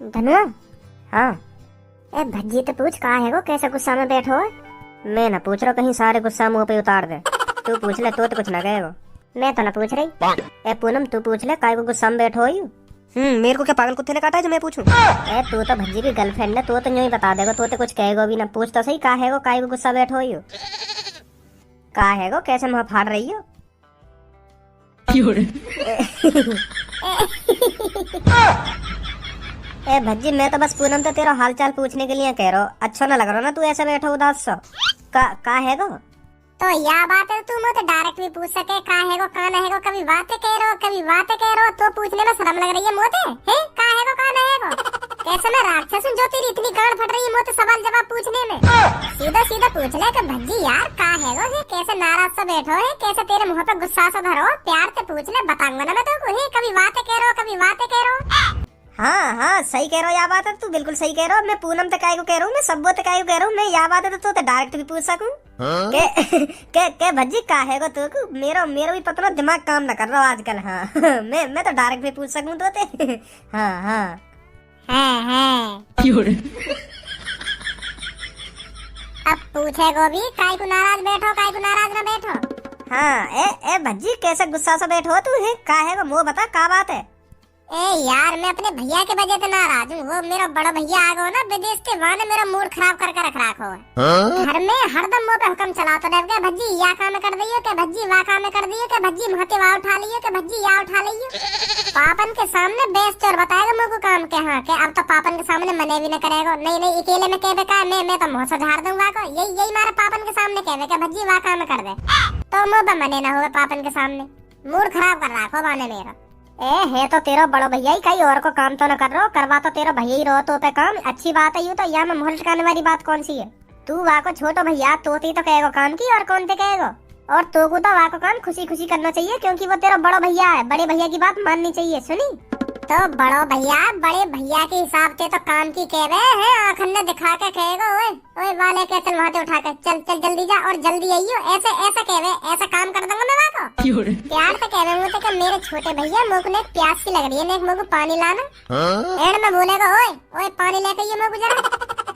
धनुआ। हाँ। ए भज्जी तो पूछ कहाँ है वो, कैसे गुस्सा में बैठो है? मैं ना पूछ रहा, कहीं सारे गुस्सा मुंह पे उतार दे। तू पूछ ले, तो कुछ ना कहेगा। मैं तो ना पूछ रही। ए पूनम तू पूछ ले, काय को गुस्सा में बैठो हो? मेरे को क्या पागल कुत्ते ने काटा है जो मैं पूछूं? ए तू तो भज्जी की गर्लफ्रेंड है, तू तो यूं ही बता देगा, तू तो कुछ कहेगा भी ना। पूछ तो सही, कहाँ है वो, काय को गुस्सा बैठो हो? कहा है वो, कैसे मुंह फाड़ रही हो? ए भज्जी मैं तो बस पूनम तो तेरा हालचाल पूछने के लिए कह रहा हूँ। अच्छा ना लग रहा ना तू ऐसे बैठो उदास सा। का है गो? तो यह बात है, तुम तो डायरेक्ट भी पूछ सके का है गो कान है गो, कभी बातें कह रहे हो कभी बातें कह रहे हो, तो पूछने में शर्म लग रही है मोते है का है गो कान है गो? कैसे मैं राक्षस हूँ जो तेरी इतनी गांड फट रही है मोते सवाल जवाब पूछने में? सीधा सीधा पूछ ले कि भज्जी यार का है गो, है कैसे नाराज सा बैठो है, कैसे तेरे मुंह पे गुस्सा सा धरो, प्यार से पूछ ले, बताऊंगा ना मैं तो है, कभी बातें कह रहे हो कभी बातें कह रहे हो। हाँ सही कह रहा हूँ, यह बात है, तू बिल्कुल सही कह रहा हूँ। मैं पूनम तक को कह रहा हूँ, मैं सबो तक को कह रहा हूँ, मैं यह बात है तो डायरेक्ट भी पूछ सकूँ। के भज्जी का है गो तू? मेरा भी पता ना दिमाग काम ना कर रहा हूँ आजकल। हाँ मैं तो डायरेक्ट भी पूछ सकूँ तो ते। हाँ अब पूछेगो भी, काय को नाराज बैठो, काय को नाराज ना बैठो। हाँ ए भज्जी कैसे गुस्सा से बैठो तू? है का है गो, मुँह बता का बात है? ए यार मैं अपने भैया के वजह से नाराज हूँ। वो मेरा बड़ा भैया आ गया ना विदेश के, वहाँ ने मेरा मूड खराब करके रख रखा है। घर में हरदम मुँह पे हुक्म चलाता रह गया, भज्जी या काम कर दियो के भज्जी वाह काम कर दियो के भज्जी महते वाह उठा लियो के भज्जी या उठा लियो। पापन के सामने बेस्ट और बताएगा मुझे को काम के। हाँ के अब तो पापन के सामने मने भी न करेगा। नहीं अकेले में कहवे का मैं तो मुँह से झाड़ दूंगा को। यही मारे पापन के सामने कहवे के भज्जी वाह काम कर दे, तो मुँह पे मने ना हुए पापन के सामने। मूड खराब कर रखो बाने मेरा। है तो तेरा बड़ा भैया ही, कहीं और को काम तो न कर रहा, करवा तो तेरा भैया ही रहो तो पे काम। अच्छी बात है, यूँ तो यहाँ में मोहल टिकाने वाली बात कौन सी है? तू वहाँ को छोटो भैया तो कहेगा काम की, और कौन से कहेगा? और तो को तो वहाँ को काम खुशी खुशी करना चाहिए, क्योंकि वो तेरा बड़ा भैया है, बड़े भैया की बात माननी चाहिए। सुनी तो बड़ो भैया बड़े भैया के हिसाब से तो काम की कह रहे हैं, आखन ने दिखा के कहेगा ओए वाले के चल वहाँ उठा के चल जल्दी जा और जल्दी आइयो, ऐसे कह रहे, ऐसा काम कर दूंगा मैं वहाँ को। प्यार से कह रहे मुझे कि मेरे छोटे भैया मुझे ने प्यास सी लग रही है, मुझे पानी लाना। एड में बोलेगा ओए पानी लेके ये मुझे जरा।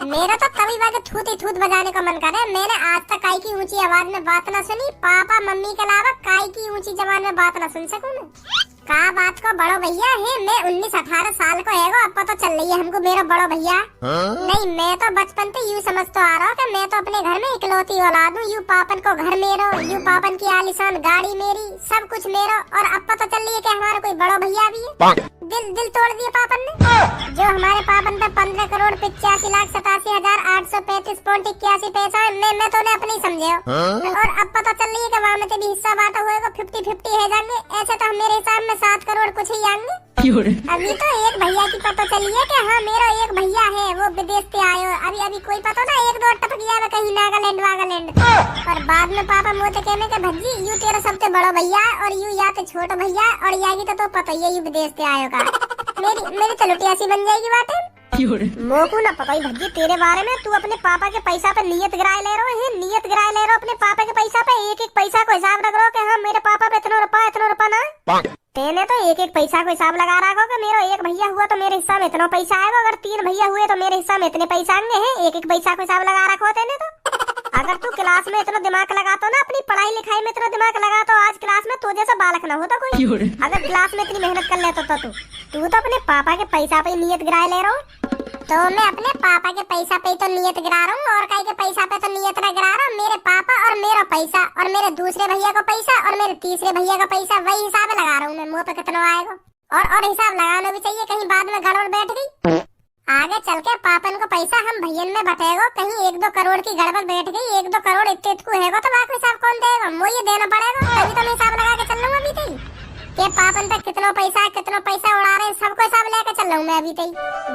मेरा तो कभी बार थूत बजाने का मन कर रहा है। मैंने आज तक काई की ऊंची आवाज में बात ना सुनी, पापा मम्मी के अलावा काई की ऊंची जबान में बात ना सुन सकूं मैं। का बात को बड़ो भैया है, मैं 19-18 साल को है, अब पता चल रही है हमको मेरा बड़ो भैया। नहीं मैं तो बचपन से यूँ समझता आ रहा हूँ कि मैं तो अपने घर में इकलौती औलाद हूँ। यूँ पापन को घर मेरा, यूँ पापन की आलीशान गाड़ी मेरी, सब कुछ मेरा, और अब पता चल रही है कि हमारा कोई बड़ो भैया भी है। दिल तोड़ दिया पापन ने, जो हमारे पापन पे 15 करोड़ 85,87,835.81 पैसा है, मैं तो ने अपने ही समझे। और अब पता चल रही है कि वहाँ में भी हिस्सा बांटा हुआ 50-50 है जाएंगे। ऐसे तो मेरे हिसाब में 7 करोड़ कुछ ही आएंगे। अभी तो एक भैया की पता चली है कि हाँ मेरा एक भैया है, वो विदेश से आयो। अभी कोई पता ना 1-2 टपक गया कहीं नागालैंड वागालैंड। और बाद में पापा मुझे कहने के भज्जी यू तेरा सबसे बड़ा भैया और यू या तो छोटा भैया, और यागी तो पता ही है यू विदेश से आयो का। मेरी तो लुटिया सी बन जाएगी बात है। मोकू ना पता ही भज्जी तेरे बारे में। तू अपने पापा के पैसा पे नियत गिराए ले रहे हो, नियत गिराए ले रहे हो अपने पापा के पैसा पे। एक पैसा को हिसाब रख रहे हो कि हाँ मेरे पापा पे इतना रुपया ना। तेने तो एक पैसा को हिसाब लगा रखा कि मेरा एक भैया हुआ तो मेरे हिस्सा में इतना पैसा आएगा, अगर 3 भैया हुए तो मेरे हिस्सा में इतने पैसा आएंगे हैं। एक पैसा को हिसाब लगा रखा हो तेने तो। अगर तू क्लास में इतना दिमाग लगाता ना, अपनी पढ़ाई लिखाई में इतना दिमाग लगाता, आज क्लास में तो जैसा बालक ना होता कोई। अगर क्लास में इतनी मेहनत कर लेता तो तू तो अपने पापा के पैसा पे नियत गिराए ले रहा हूँ। तो मैं अपने पापा के पैसा पे तो नियत गिरा रहा हूँ, और कहीं के पैसा पे तो नियत न गिरा रहा हूँ। मेरे पापा और मेरा पैसा और मेरे दूसरे भैया का पैसा और मेरे तीसरे भैया का पैसा, वही हिसाब लगा रहा हूँ मैं। मुँह पे कितना आएगा और हिसाब लगाना भी चाहिए, कहीं बाद में गड़बड़ बैठ गई। आगे चल के पापन को पैसा हम भैयन में बटेगा, कहीं 1-2 करोड़ की गड़बड़ बैठ गई, 1-2 करोड़ इतने को है तो बाकी हिसाब कौन देगा? मुझे देना पड़ेगा, तभी तो मैं हिसाब लगा के चल रहा हूँ अभी तक के पापन पे कितना पैसा उड़ा रहे हैं, सबको हिसाब लेके चल रहा हूँ मैं अभी तक,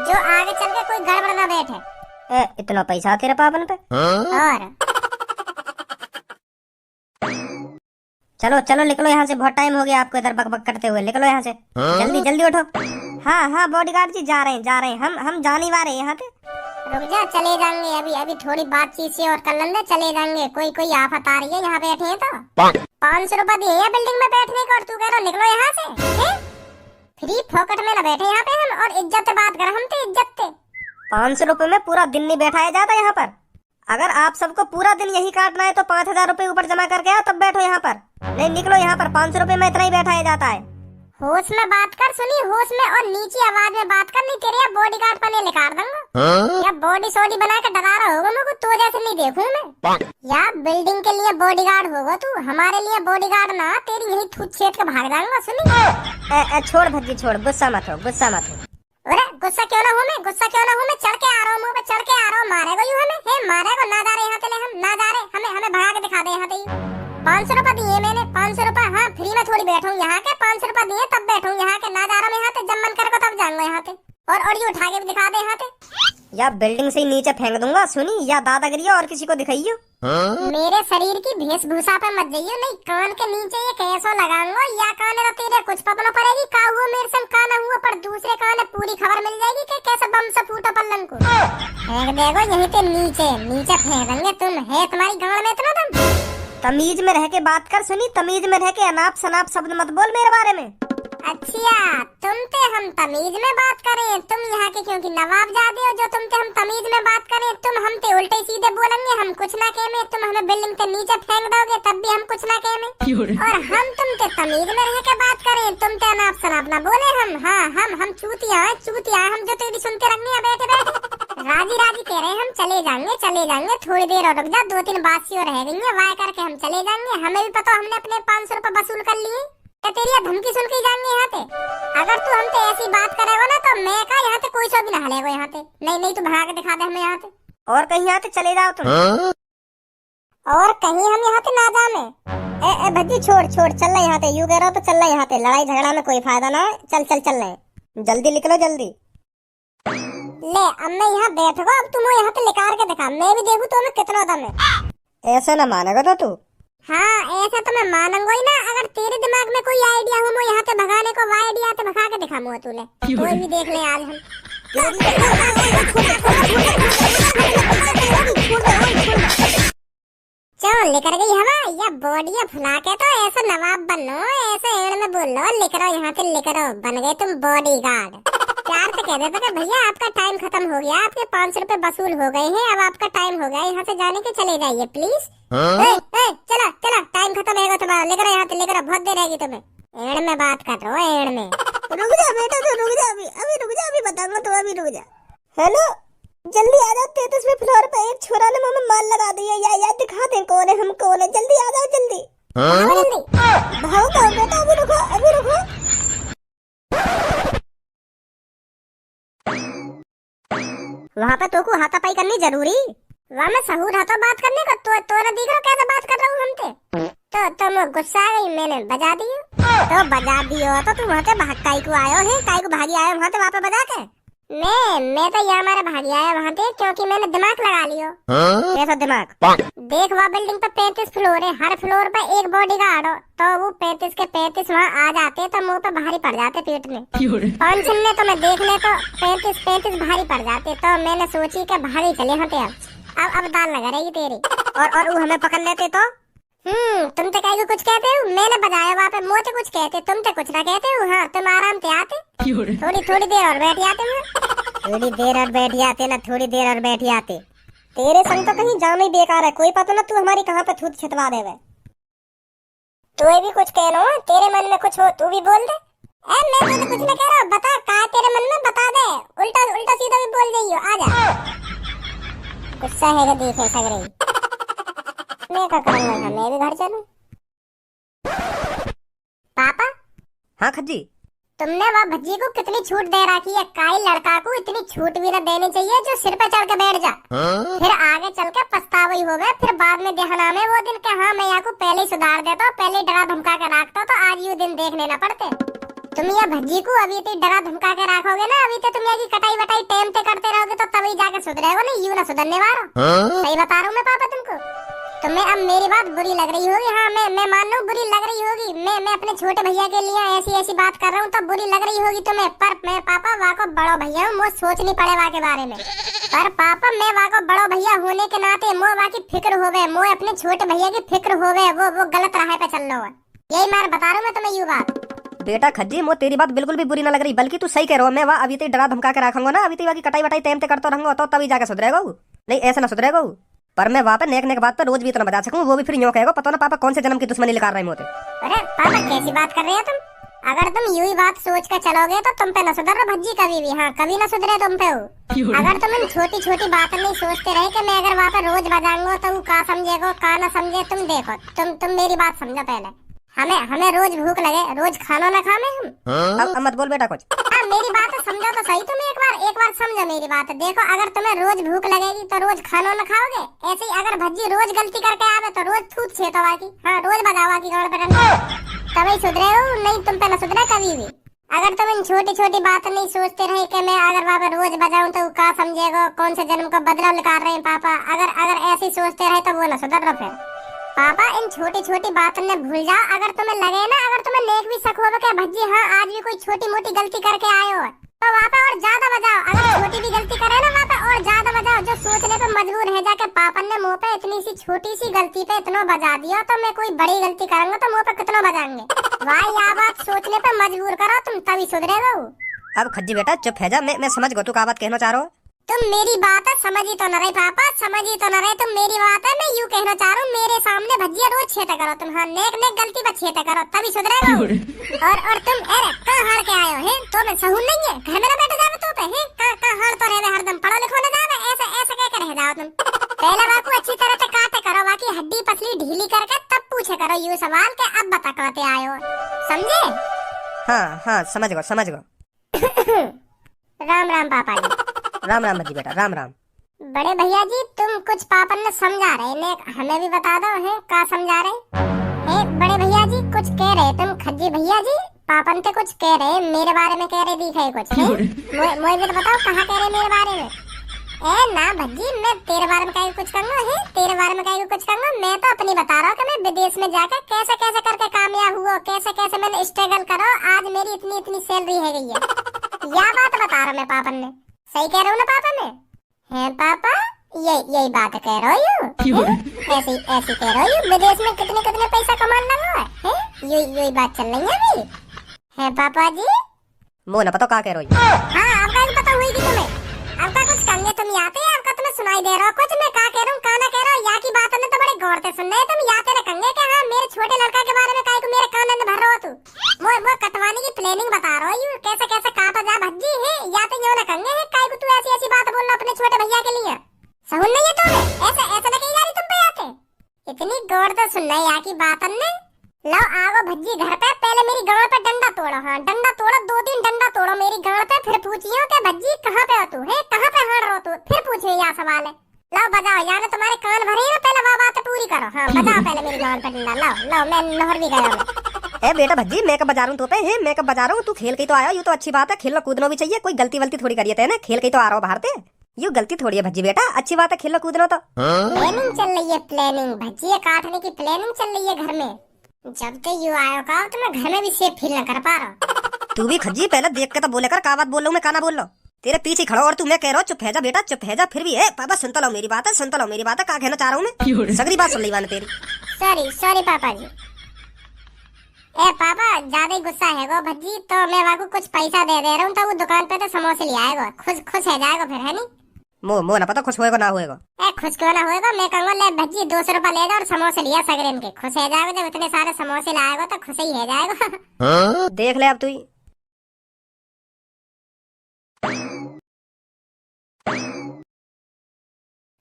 जो आगे चल के कोई गड़बड़ ना बैठे। इतना पैसा तेरे पापन पे? और चलो निकलो यहाँ से, बहुत टाइम हो गया आपको इधर बकबक करते हुए। निकलो यहाँ से, जल्दी उठो। हाँ बॉडीगार्ड जी जा रहे हैं, हम जाने वाले हैं यहाँ से। रुक जा, चले जाएंगे अभी थोड़ी बातचीत से और कर लेंगे, चले जाएंगे। कोई आफत आ रही है यहाँ बैठे हैं तो 500 रुपए दिए बिल्डिंग में बैठने को, और तू कह रहा निकलो यहाँ से। फ्री फोकट में न बैठे यहाँ पे हम, और इज्जत से बात कर, हम तो इज्जत से। 500 रुपए में पूरा दिन नहीं बैठाया जाता यहाँ पर। अगर आप सबको पूरा दिन यही काटना है तो 5000 रुपए ऊपर जमा करके आओ तब बैठो यहाँ पर। नहीं निकलो यहाँ पर, 500 रुपए में इतना ही बैठाया जाता है। होश में बात कर, सुनी होश में, और नीची आवाज में बात कर, नहीं तेरे बॉडीगार्ड पने निकाल दूंगा। या बॉडी सोडी बना के डरा रहा होगा मुझको, तो जैसे नहीं देखूं मैं। या बिल्डिंग के लिए बॉडीगार्ड होगा तू, हमारे लिए बॉडीगार्ड ना, तेरी यही थूत छेद के भाग जाऊंगा। सुनी छोड़ भज्जी छोड़, गुस्सा मत हो, गुस्सा मत हो। अरे गुस्सा क्यों ना हूँ मैं, गुस्सा क्यों ना हूँ मैं, चढ़ के आ रहा हूँ, मुंह पे चढ़ के आ रहा हूँ, मारेगा यूं हमें, हे मारेगा, ना जा रहे यहाँ से ले हम, ना जा रहे, हमें भगा के दिखा दे यहाँ से। 500 रुपए दिए मैंने, 500 रुपए, हाँ फ्री में थोड़ी बैठूं यहाँ के, 500 रुपए दिए तब बैठूं यहाँ के, ना जा रहा मैं यहाँ से, जब मन करेगा तब जाऊंगा यहाँ से, और ये उठा के भी दिखा दे यहाँ से। या बिल्डिंग से ही नीचे फेंक दूंगा, सुनी, या दादागिरी और किसी को दिखाइयो। मेरे शरीर की वेशभूषा पे मत जाइयो, नहीं कान के नीचे ये कैसा लगाऊंगा, या कान है तेरे कुछ पता न पड़ेगी, का हुआ मेरे संग का ना हुआ, पर दूसरे कान है पूरी खबर मिल जाएगी कि कैसे बम से फूटा पल्लन को। फेंक देगो यहीं पे नीचे, नीचे फेंक देंगे, तुम है तुम्हारी गांड में इतना दम। तमीज में रह के बात कर, सुनी, तमीज में रह के अनाप शनाप शब्द मत बोल मेरे बारे में। अच्छा तुम ते हम तमीज में बात करें, तुम यहाँ के क्योंकि नवाब जादे हो, जो तुम ते हम तमीज में बात करें, तुम हम ते उल्टे सीधे बोलेंगे, हम कुछ ना कहें, तुम हमें बिल्डिंग के नीचे फेंक दोगे तब भी हम कुछ ना कहें, और हम तुम ते तमीज में रह के बात करें, तुम ते अनाप शनाप ना बोले हम। हाँ हम चूतिया हैं, चूतिया, हम जो तेरी सुनते रखनी है बैठे बैठे, राजी राजी कह रहे हैं हम चले जाएंगे, थोड़ी देर और रुक जा, 2-3 बात रह गई है, वाय करके हम चले जाएंगे, हमें भी पता हमने अपने 500 रुपए वसूल कर लिए, तेरी धमकी सुन के जाएंगे यहाँ पे। अगर तू हमसे ऐसी बात करेगा ना तो मैं का यहाँ से कोई शो भी ना हलेगा यहाँ पे, नहीं तू भगा के दिखा दे हमें यहाँ से, और कहीं यहाँ से चले जाओ तुम। और कहीं हम यहाँ पे ना जाने। ए भज्जी छोड़, चल रहा यहाँ से, यू कह रहा तो चल रहा यहाँ से, लड़ाई झगड़ा में कोई फायदा ना है, चल रहे, जल्दी निकलो जल्दी। ले अब मैं यहाँ बैठूंगा, अब तुम यहाँ पे निकाल के दिखा, मैं भी देखूँ तो मैं कितना दम है। ऐसा ना मानेगा तो तू। हाँ ऐसा तो मैं मानूंगा ही ना, अगर तेरे दिमाग में कोई आइडिया हो, मैं यहाँ पे भगाने को, वो आइडिया तो भगा के दिखाऊंगा तूने, कोई भी देख ले आज हम। चलो लेकर गई हवा, या बॉडी फुला के तो ऐसा नवाब बनो, ऐसे एड़ में बोल लो, लेकर आओ यहाँ से, लेकर आओ, बन गए तुम बॉडीगार्ड। प्यार से कह देते भैया आपका टाइम खत्म हो गया, आपके 500 रुपए वसूल हो गए हैं, अब आपका टाइम हो गया, यहाँ से जाने के चले जाइए प्लीज। चला टाइम खत्म है तुम्हारा, लेकर यहाँ से, लेकर बहुत देर रहेगी तुम्हें, एड़ में बात कर रहे हो, एड़ में। रुक जा बेटा, तो रुक जा, अभी बताऊंगा, तो अभी रुक जा। हेलो जल्दी आ जाओ, 33वें फ्लोर पे एक छोरा ने मुंह में माल लगा दिया, या दिखा दे कौन है, हम कौन है, जल्दी आ जाओ जल्दी। भागो कहाँ बेटा, अभी रुको। वहाँ पे तो को हाथापाई करनी जरूरी, वहाँ में सहूर हाथों बात करने को, तो न दिख रहा कैसे बात कर रहा हूँ हमसे, तो तुम गुस्सा आ गई, मैंने बजा दियो, तो बजा दियो, तो तुम वहाँ से भाग काई को आयो है, काई को भागी आयो वहाँ से वापस बजा के। मैं तो यहाँ हमारा भागी आया वहाँ से, क्योंकि मैंने दिमाग लगा लियो। कैसा दिमाग? देख वहाँ बिल्डिंग पे 35 फ्लोर है, हर फ्लोर पे एक बॉडीगार्ड हो, तो वो 35 के 35 वहाँ आ जाते तो मुंह पे भारी पड़ जाते पेट में, 5 सुनने तो मैं देख ले तो 35 भारी पड़ जाते, तो मैंने सोची कि भागी चले हटे, अब दाल लगा रहेगी तेरी, और वो हमें पकड़ लेते तो? तुम तो कहीं कुछ कहते हो, मैंने बताया वहाँ पे मोटे कुछ कहते, तुम तो कुछ ना कहते हो। हाँ तुम आराम से आते, थोड़ी देर और बैठ जाते हो, थोड़ी देर और बैठ जाते ना, थोड़ी देर और बैठ जाते, तेरे संग तो कहीं जाना ही बेकार है, कोई पता ना तू हमारी कहाँ पे थूत छिटवा देवे। तू भी कुछ कहना हो, तेरे मन में कुछ हो तू भी बोल दे। मैं तो कुछ ना कह रहा हूँ, बता का तेरे मन में, बता दे, उल्टा सीधा भी बोल जाइयो, आजा। गुस्सा है कि देखे सग रही, मैं क्या करूँगा, मैं भी घर चलूं। पापा। हाँ खज्जी। तुमने वहाँ भज्जी को कितनी छूट दे रखी है, काई लड़का को इतनी छूट भी ना देनी चाहिए जो सिर पे चढ़ के बैठ जा, फिर आगे चल के पछतावा ही होगा, फिर बाद में देखना में वो दिन के हाँ मैं यहाँ को पहले ही सुधार देता, पहले डरा धमका के रखता, तो आज ये दिन देखने न पड़ते। तुम ये भज्जी को अभी तो डरा धमका के रखोगे ना, अभी तो तुम यहाँ की कटाई वटाई टाइम पे करते रहोगे तो तभी जाके सुधरेगा, नहीं यूं ना सुधरने वाला। सही बता रहा हूँ मैं पापा तुमको, तुम्हें अब मेरी बात बुरी लग रही होगी, हाँ मैं मान लूं बुरी लग रही होगी, मैं अपने छोटे भैया के लिए ऐसी बात कर रहा हूँ तो बुरी लग रही होगी तुम्हें, पर मैं पापा वहाँ को बड़ो भैया हूँ, मुझे सोचनी पड़े वहाँ के बारे में, पर पापा मैं वहाँ को बड़ो भैया होने के नाते मोह वहाँ की फिक्र होवे, मोह अपने छोटे भैया की फिक्र होवे, वो गलत राह पे चल रहा है, यही मैं बता रहा हूँ मैं तुम्हें यू बात। बेटा खज्जी मो तेरी बात बिल्कुल भी बुरी ना लग रही, बल्कि तू सही कह रहा हो। मैं वहाँ अभी तक डरा धमका के रखूंगा ना, अभी तक कटाई वटाई टाइम पे करता रहूंगा तो तभी जाके सुधरेगा वो। नहीं ऐसा ना सुधरेगा वो। पर मैं वहाँ पे नेक नेक बात पे रोज भी इतना बता सकूँ, वो भी फिर यूँ कहेगा पता ना पापा कौन से जन्म की दुश्मनी निकाल रहे मोते। अरे पापा कैसी बात कर रहे हो तुम? अगर तुम यूं ही बात सोच कर चलोगे तो तुम पे न सुधर रहा भज्जी कभी भी। हाँ कभी न सुधरे तुम पे हो। अगर तुम इन छोटी छोटी बातें नहीं सोचते रहे कि मैं अगर वहाँ पे रोज बजाऊंगा तो वो का समझेगा का ना समझे। तुम देखो तुम मेरी बात समझो पहले। हमें रोज भूख लगे, रोज खाना ना खावे हम। अब मत बोल बेटा कुछ। हाँ मेरी बात समझो तो सही तुम एक बार समझो मेरी बात। देखो अगर तुम्हें रोज भूख लगेगी तो रोज खाना ना खाओगे। ऐसे ही अगर भज्जी रोज गलती करके आवे तो रोज थूत छेतोवा की। हाँ रोज बजावा की गाड़ पे तभी सुधरे हो, नहीं तुम पे न सुधरे कभी भी। अगर तुम इन छोटी छोटी बातें नहीं सोचते रहे कि मैं अगर वहाँ पे रोज बजाऊं तो का समझेगा, कौन से जन्म का बदला निकाल रहे हैं पापा। अगर ऐसे सोचते रहे तो वो न सुधर रहा फिर। पापा इन छोटी छोटी बातों ने भूल जाओ। अगर तुम्हें लगे ना, अगर तुम्हें नेक भी शक होगा कि भज्जी हाँ आज भी कोई छोटी मोटी गलती करके आए हो तो वहाँ पे और ज्यादा बजाओ। अगर छोटी भी गलती करे ना वहाँ पे और ज्यादा बजाओ। जो सोचने पे मजबूर है जाके पापा ने मुँह पे इतनी सी छोटी सी गलती पे इतना बजा दिया तो मैं कोई बड़ी गलती करूंगा तो मुँह पे कितना बजाएंगे। भाई यह बात सोचने पे मजबूर करो तुम तभी सुधरेगा। अब खज्जी बेटा चुप है जा, मैं समझ गया तू क्या बात कहना चाह रहा हो। तुम मेरी बात समझ ही तो न रहे पापा, समझ ही तो न रहे तुम मेरी बात है। मैं यूँ कहना चाह रहा हूँ मेरे सामने भज्जिया रोज छेता करो तुम। हाँ नेक नेक गलती पर छेता करो तभी सुधरेगा। और तुम अरे कहाँ हार के आए हो हैं? तो मैं सहून नहीं है घर में ना बैठ जावे तो पे हैं कहाँ हार तो रहे हरदम पढ़ो लिखो ना जावे। ऐसे ऐसे कह कर रह जाओ तुम। पहले बाकू अच्छी तरह से काटे करो, बाकी हड्डी पसली ढीली करके तब पूछे करो यूँ सवाल के अब बता कहते आए हो। समझे? हाँ समझ गो। राम राम पापा जी। राम राम भज्जी बेटा राम राम। बड़े भैया जी तुम कुछ पापन ने समझा रहे ने हमें भी बता दो है का समझा रहे है। बड़े भैया जी कुछ कह रहे तुम खज्जी भैया जी पापन ते कुछ कह रहे मेरे बारे में कह रहे दिखे कुछ है। मुझे भी तो बताओ कहाँ कह रहे मेरे बारे में। ए ना भज्जी मैं तेरे बारे में कहीं कुछ कहूँगा है, तेरे बारे में कहीं कुछ कहूँगा। मैं तो अपनी बता रहा हूँ कि मैं विदेश में जाकर कैसे कैसे करके कामयाब हुआ, कैसे कैसे मैंने स्ट्रगल करो आज मेरी इतनी इतनी सैलरी है गई है। यह बात बता रहा मैं पापन ने। सही कह रहा हूँ ना पापा मैं? हैं पापा यही बात कह रहा हूँ। ऐसी कह रहा हूँ विदेश में कितने कितने पैसा कमाने लगा है। यही बात चल रही है अभी है पापा जी। मो ना पता क्या कह रही है। हाँ आपका पता हुई थी तुम्हें। आपका कुछ कंगे तुम याते हैं, आपका तुम्हें सुनाई दे रहा हो कुछ। मैं क्या कह रहा हूँ का ना कह रहा हूँ। यहाँ की बात ने तो बड़े गौर से सुन रहे तुम। याते रखेंगे कि हाँ मेरे छोटे लड़का के बारे में काहे को मेरे कान में भर रहा हो तू। वो कटवाने की प्लानिंग बता रहा हूँ कैसे कैसे काटा जा भज्जी है। या तो यूँ रखेंगे काहे को तू ऐसी बात बोल रहा अपने छोटे भैया के लिए। सहून नहीं है तुम्हें? ऐसे ऐसे लगे जा रही तुम पे आके। इतनी गौर से सुन रहे यहाँ की बात ने। लो आओ भज्जी घर पे पहले मेरी गांव पे डंडा तोड़ो। हाँ डंडा तोड़ो 2-3 डंडा तोड़ो मेरी गांव पे। फिर पूछियो कि भज्जी कहाँ पे हो तू है, कहाँ पे हार रहो तू। फिर पूछियो यह सवाल है। लो बजाओ यानी तुम्हारे कान भरे ना, पहले वह बात पूरी करो। हाँ बजाओ पहले मेरी गांव पे डंडा। लो मैं नहर भी गया। ए बेटा भज्जी मैं कब बजा रहा हूँ तो पे है, मैं कब बजा रहा हूँ। तू खेल के तो आया, ये तो अच्छी बात है। खेलना कूदना भी चाहिए, कोई गलती वलती थोड़ी करिए थे ना। खेल के तो आ रहा हो बाहर से, ये गलती थोड़ी है भज्जी बेटा। अच्छी बात है खेलना कूदना तो। प्लानिंग चल रही है, प्लानिंग भज्जी काटने की प्लानिंग चल रही है घर में। जब से यू आयो का तो मैं घर में भी सेफ फील न कर पा रहा। तू भी खज्जी पहले देख के तो बोले कर का बात बोल रहा हूँ मैं, का ना बोल रहा हूँ। तेरे पीछे खड़ा और तू मैं कह रहा हूँ चुप है जा बेटा चुप है जा। फिर भी है पापा सुनता लो मेरी बात है, सुनता लो मेरी बात है। का कहना चाह रहा हूँ मैं, सगरी बात सुन ली मैंने तेरी। सॉरी पापा जी। ए पापा ज्यादा गुस्सा है गो भज्जी तो मैं वाको कुछ पैसा दे रहा हूँ तो वो दुकान पे तो समोसे ले आएगा। खुश है जाएगा फिर है नहीं। मो ना पता खुश होएगा ना होएगा। ए खुश क्यों ना होएगा। मैं कहूँगा ले भज्जी 200 रुपया ले जा और समोसे लिया सगरेन के। खुश है जाएगा जब इतने सारे समोसे लाएगा तो खुश ही है जाएगा। देख ले अब तू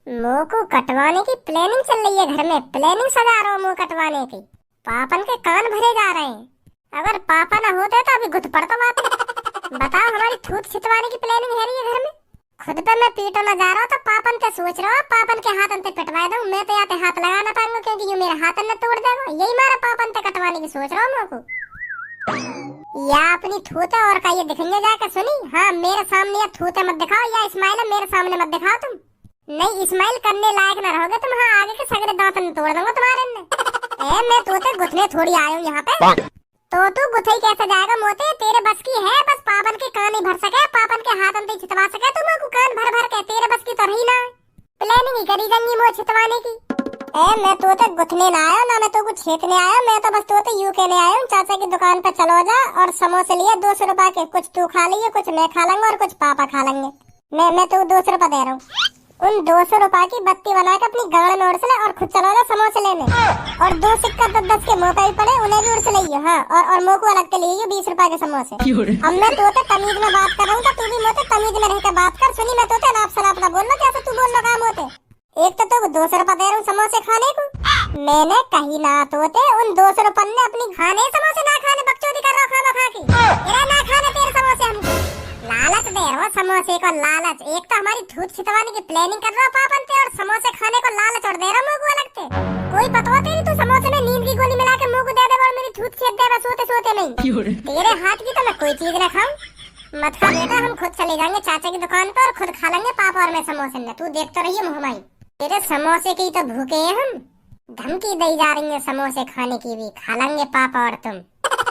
मुंह को कटवाने की प्लानिंग चल रही है घर में। प्लानिंग सजा रहा हूँ मुंह कटवाने की। पापन के कान भरे जा रहे हैं। अगर पापा ना होते तो अभी घुट पड़ता बात। बताओ हमारी थूत छितवाने की प्लानिंग है रही है घर में। खुद पे मैं पीटो ना जा रहा हूँ तो पापन के सोच रहा हूँ पापन के हाथ अंते पिटवा दूं। मैं तो यहाँ हाथ लगा ना पाऊंगा क्योंकि ये मेरे हाथ अंते तोड़ देगा। यही मारा पापन ते कटवाने की सोच रहा हूँ मुझको। या अपनी थूते और का ये दिखेंगे जाकर सुनी। हाँ मेरे सामने या थूते मत दिखाओ या इस्माइल मेरे सामने मत दिखाओ तुम। नहीं इस्माइल करने लायक ना रहोगे तुम। हाँ आगे के सगरे दांत तोड़ दूंगा तुम्हारे ने। मैं तोते गुथने थोड़ी आया हूँ यहाँ पे। तो तू गुथई कैसे जाएगा मोते। तेरे बस की है बस पापन के कान ही भर सके, पापन के हाथ अंते छितवा सके। तुम को कान भर भर के तेरे बस की तो रही ना। प्लानिंग ही करी जंगी मोह छितवाने की। मैं तो गुथने ना आया ना, मैं तो कुछ छेकने आया, मैं तो बस तो यूं कहने आया हूँ चाचा की दुकान पे चलो जा और समोसे लिए 200 रुपए के, कुछ तू खा लिए, कुछ मैं खा लूंगा और कुछ पापा खा लेंगे। मैं तो 200 रुपए दे रहा हूँ। उन 200 रुपए की बत्ती बना के अपनी गाड़ में उड़स ले और खुद चलो जा समोसे लेने। और 2 सिक्का 10 के मुँह पे भी पड़े उन्हें भी उड़स ले। हाँ, और मुँह को अलग के लिए 20 रुपए के समोसे। अब मैं तो तमीज में बात कर रहा हूँ, तू भी मोते तमीज में रह के बात कर। सुनी, मैं तो नाप सलाप ना बोल लो जैसे तू बोल लो काम होते। एक तो 200 रुपए दे रहा हूँ समोसे खाने को, मैंने कही ना तोते उन 200 रुपए ने अपनी खाने समोसे ना खाने बकचोदी कर रहा खाना खा के। तेरा ना खाने तेरे समोसे हमको लालच दे रहा समोसे को लालच। एक तो हमारी धूत छितवाने की प्लानिंग कर रहा पापन ते और समोसे खाने को लालच और दे रहा मुंह को अलग ते। कोई पता तेरी तू समोसे में नींद की गोली मिला के मुंह को दे दे और मेरी धूत छेद दे सोते सोते नहीं। तेरे हाथ की तो मैं कोई चीज ना खाऊं। मत खा बेटा, हम खुद चले जाएंगे चाचा की दुकान पर और खुद खा लेंगे पापा और मैं समोसे। तू देखता रहिए मुहमाई, तेरे समोसे की तो भूखे हैं हम। धमकी दी जा रही है समोसे खाने की भी, खा लेंगे पापा और तुम।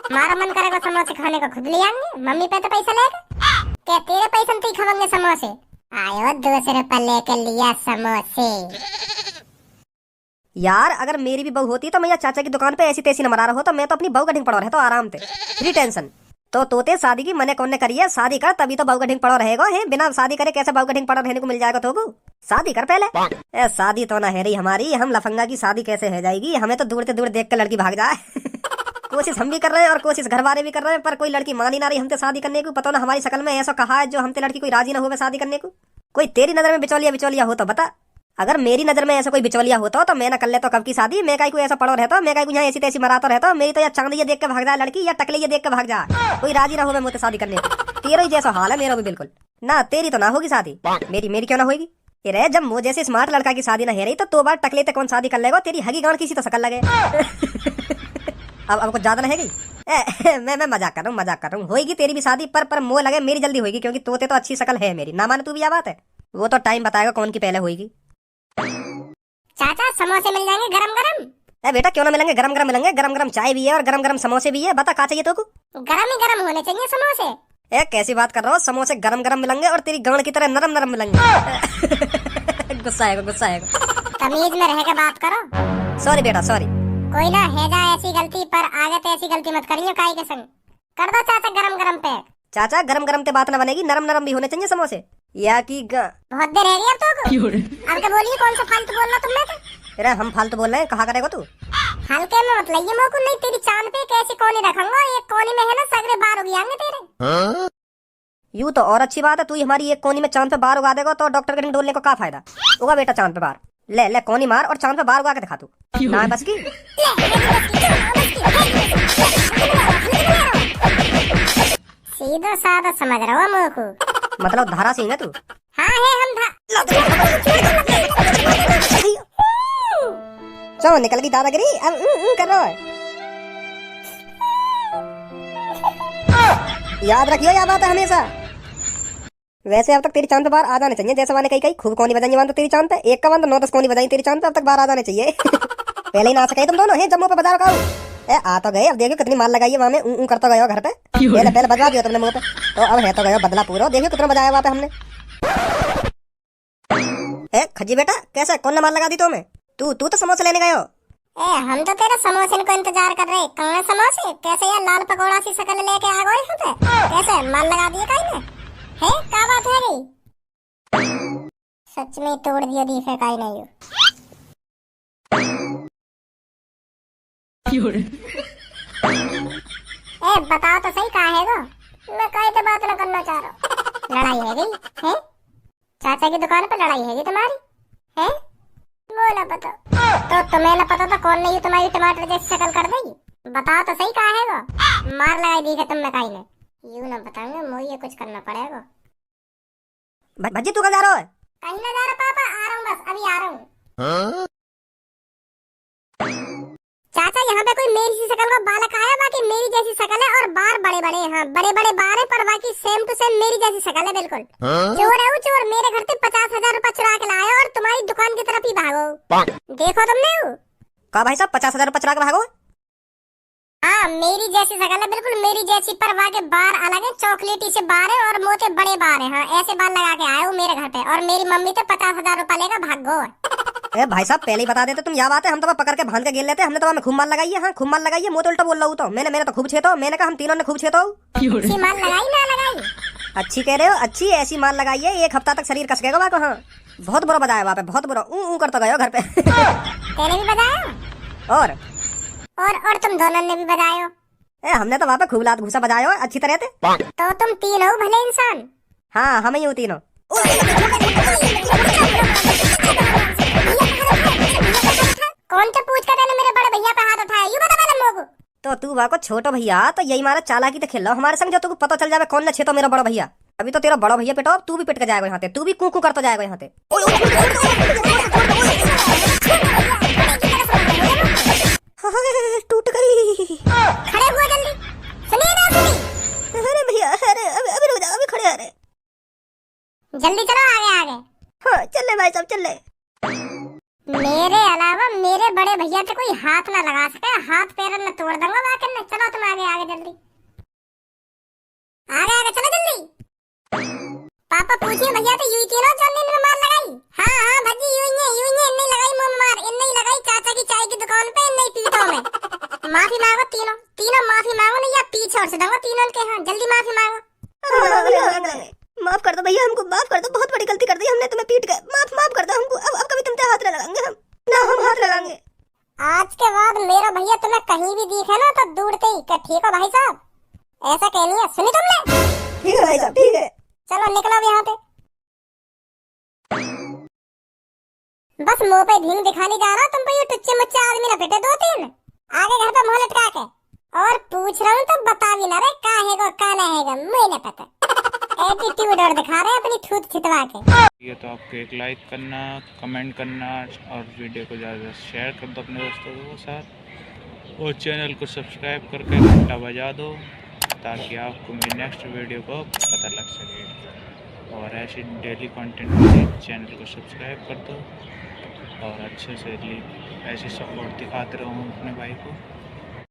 हमारा मन करेगा समोसे खाने को खुद ले आएंगे, मम्मी पे तो पैसा लेगा क्या? तेरे पैसे तो ही खाएंगे समोसे। आयो 200 रुपए लेके लिया समोसे। यार अगर मेरी भी बहू होती तो मैं या चाचा की दुकान पे ऐसी तैसी न मरा रहा हो, तो मैं तो अपनी बहू का ढिंग पड़ा रहता आराम से, फ्री टेंशन। तो तोते शादी की मने कौन ने करी है? शादी कर तभी तो बहू का ढिंग पड़ा रहेगा। है बिना शादी करे कैसे बहू का ढिंग पड़ा रहने को मिल जाएगा? तो शादी कर पहले। शादी तो ना है रही हमारी, हम लफंगा की शादी कैसे है जाएगी? हमें तो दूर से दूर देख के लड़की भाग जाए। कोशिश हम भी कर रहे हैं और कोशिश घर वाले भी कर रहे हैं, पर कोई लड़की मान ही ना रही हमसे शादी करने को। पता ना हमारी शकल में ऐसा कहा है जो हमसे लड़की कोई राजी ना हो शादी करने को। कोई तेरी नजर में बिचौलिया हो तो बता। अगर मेरी नजर में ऐसा कोई बिचौलिया होता तो मैं ना कर लेता कब की शादी। मैं को ऐसा पड़ो रहता, मैं को यहाँ ऐसी तैसी मराता रहता। मेरी तो या चांदी देख के भाग जाए लड़की या टकली देख के भाग जाए, कोई राजी ना हो मुझसे शादी करने को। तेरा ही जैसा हाल है मेरा भी बिल्कुल ना। तेरी तो ना होगी शादी, मेरी क्यों ना होगी? रे जब मुझे जैसे स्मार्ट लड़का की शादी ना है रही तो बार टकले कौन शादी कर लेगा? तेरी हगी गांड किसी तो शकल लगे। अब कुछ ज्यादा रहेगी। मैं मजाक कर रहा हूँ। होगी तेरी भी शादी, पर मोह लगे मेरी जल्दी होगी, क्योंकि तोते तो अच्छी शकल है मेरी। ना माने तू भी, यह बात है। वो तो टाइम बताएगा कौन की पहले होगी। चाचा समोसे मिल जाएंगे गरम गरम? बेटा क्यों ना मिलेंगे, गरम गरम मिलेंगे। गरम गरम चाय भी है और गरम गरम समोसे भी है। बता क्या चाहिए तो? गरम ही गरम होने चाहिए समोसे। कैसी बात कर रहा हो? समोसे गरम गरम मिलेंगे और तेरी गांड की तरह नरम नरम मिलेंगे। गुस्सा आएगा। तमीज में रह के बात करो। सॉरी बेटा सॉरी। कोई ना है जा ऐसी गलती, पर आगे तो ऐसी गलती मत करियो काई के संग। कर दो चाचा गरम गरम पे। चाचा गरम गरम ते बात ना बनेगी, नरम नरम भी होने चाहिए समोसे। या की बहुत देर रह गई अब तो। अब के बोलिए कौन सा फालतू बोलना तुमने तो? अरे हम फालतू बोल रहे हैं, कहा करेगा तू? हल्के में मत लइए मोको, नहीं तेरी चांद पे कैसी कोनी रखूंगा। एक कोनी में है ना सगरे बार उग जाएंगे तेरे। यूं तो और अच्छी बात है, तू हमारी एक कोनी में चांद पे बार उगा देगा तो डॉक्टर के ढिंग डोलने को क्या फायदा? उगा बेटा चांद पे बार, ले कोनी मार और चांद पे बार उगा के दिखा तू। ना बस की सीधा साधा समझ रहा हो मोको, मतलब धारा सिंह है तू? हाँ है हम चलो निकल गई दादागिरी। अब कर रहा है। याद रखियो यह बात है हमेशा। वैसे अब तक तेरी चांद पे बार आ जाने चाहिए, जैसे मैंने कही खूब कोनी बजाई वन तो तेरी चांद पे 1 का 9-10 कोनी बजाई तेरी चांद पे, अब तक बार आ जाने चाहिए। पहले ही ना सके तुम दोनों है जम्मू पे बाजार का। आ तो गए, अब देखियो कितनी माल लगाई है वहाँ में। करता गया घर पे, पहले बजा दिया तुमने मुंह पे, तो अब है तो गया बदला पूरा। देखियो कितना बजाया वहाँ पे हमने। खजी बेटा कैसे कौन माल लगा दी तुम्हें? तू तो समोसे लेने गए हो। हम तो तेरे समोसे को इंतजार कर रहे। कहाँ समोसे? कैसे यार लाल पकौड़ा सी शकल लेके आ गए यहाँ पे? कैसे माल लगा दिए काई ने? है क्या बात है रे? सच में तोड़ दिया दिखे काई नहीं हो। बताओ तो सही कहाँ है वो? मैं काई तो बात न करना चाह रहा हूँ। लड़ाई है गई है? चाचा की दुकान पे लड़ाई है तुम्हारी है? वो ना पता तो तुम्हें ना पता तो कौन नहीं तुम्हारी टमाटर जैसी शक्ल कर देगी? बताओ तो सही कहाँ है वो? मार लगाई दी है तुमने काई ने। यूं ना बताऊंगा मुझे कुछ करना पड़ेगा। भज्जी तू कहाँ जा रहा है? कहीं ना जा रहा पापा, आ रहा हूँ बस अभी आ रहा हूँ। चाचा यहाँ पे कोई मेरी सी शक्ल का बालक आया, बाकी मेरी जैसी शक्ल है और बार बड़े बड़े। हाँ बड़े बड़े बार है, पर बाकी सेम टू सेम मेरी जैसी शक्ल है बिल्कुल। चोर है वो चोर, मेरे घर से 50,000 रुपए चुरा के लाया और तुम्हारी दुकान की तरफ ही भागो। देखो तुमने वो कहा भाई साहब 50,000 रुपए चुरा के भागो? हाँ मेरी जैसी शक्ल है बिल्कुल मेरी जैसी, पर वहाँ के बार अलग है, चॉकलेटी से बार है और मोटे बड़े बार है। हाँ ऐसे बाल लगा के आए वो मेरे घर पे, और मेरी मम्मी तो 50,000 रुपए लेकर भाग गो। ए भाई साहब पहले ही बता देते तुम, यहाँ बात है हम तो पकड़ के भान के गिर लेते, हमने तो में खूब माल लगाई है। हाँ खूब माल लगाई है, मुँह तो उल्टा बोल रहा हूँ तो मैंने तो खूब छेतो, मैंने कहा हम तीनों ने खूब छेतो। अच्छी माल लगाई ना लगाई? अच्छी कह रहे हो, अच्छी ऐसी माल लगाई है, 1 हफ्ता तक शरीर कस गएगा वहाँ को। हाँ बहुत बुरा बजाया वहाँ पे, बहुत बुरा ऊ करता गया घर पे। तेने भी बजाया? और तुम दोनों ने भी बजायो? हमने तो वहाँ पे खूब लात घूसा बजाया हो अच्छी तरह से। तो तुम तीन हो भले इंसान। हाँ हम ही हूँ तीनों। कौन सा पूछ कर मेरे बड़े भैया पे हाथ उठाया, यूं बता पहले लोगों। तो तू वहाँ को छोटो भैया, तो यही मारा चालाकी तो खेल लो हमारे संग, जो तुमको पता चल जावे कौन न छेतो मेरा बड़ा भैया। अभी तो तेरा बड़ा भैया पिटो, तू भी पिट के जाएगा यहाँ पे, तू भी कू करता जाएगा यहाँ पे। टूट गई। खड़े हुआ जल्दी, सुनिए ना सुनी। अरे भैया अरे अभी रुक जाओ, अभी खड़े अरे जल्दी चलो आगे आगे। हाँ चल ले भाई साहब चल ले। मेरे अलावा मेरे बड़े भैया से कोई हाथ ना लगा सके, हाथ पैर में तोड़ दूंगा वाकई में। चलो तुम आगे आगे जल्दी, आगे आगे चलो जल्दी। पापा पूछिए भैया तो यूं तीनों चलने में मार लगाई? हाँ भजी यूं ही नहीं लगाई मुंह मार, इन्ने ही लगाई चाचा की चाय की दुकान पे, इन्ने ही पीठों में। माफी मांगो तीनों माफी मांगो, नहीं या पीछे छोड़ दूंगा तीनों के। हाँ जल्दी माफी मांगो। माफ कर दो भैया, हमको माफ कर दो, बहुत बड़ी गलती कर दी हमने, तुम्हें पीट गए, माफ कर दो हमको। अब कभी तुम हाथ न लगाएंगे हम, ना हम हाथ लगाएंगे। आज के बाद मेरा भैया तुम्हें कहीं भी दिखे ना तो दूरते ही क्या, ठीक है भाई साहब? ऐसा कहनी है, सुनी तुमने? ठीक है भाई साहब ठीक है। चलो निकलो अब यहाँ पे। बस मुंह पे ढींग दिखाने जा रहा तुम पे, ये टुच्चे मुच्चे आदमी ना पिटे 2-3 आगे घर पे मुंह लटका के। और पूछ रहा हूँ तो बता भी ना रे का हैगा का नहीं हैगा, मुझे नहीं पता। एटीट्यूड और दिखा रहे अपनी ठूठ छितवा के। ये तो आपको एक लाइक करना, कमेंट करना और वीडियो को ज़्यादा शेयर कर दो अपने दोस्तों के साथ, और चैनल को सब्सक्राइब करके घंटा बजा दो ताकि आपको मेरी नेक्स्ट वीडियो को पता लग सके। और ऐसे डेली कंटेंट के लिए चैनल को सब्सक्राइब कर दो और अच्छे से ऐसे सपोर्ट दिखाते रहो अपने भाई को।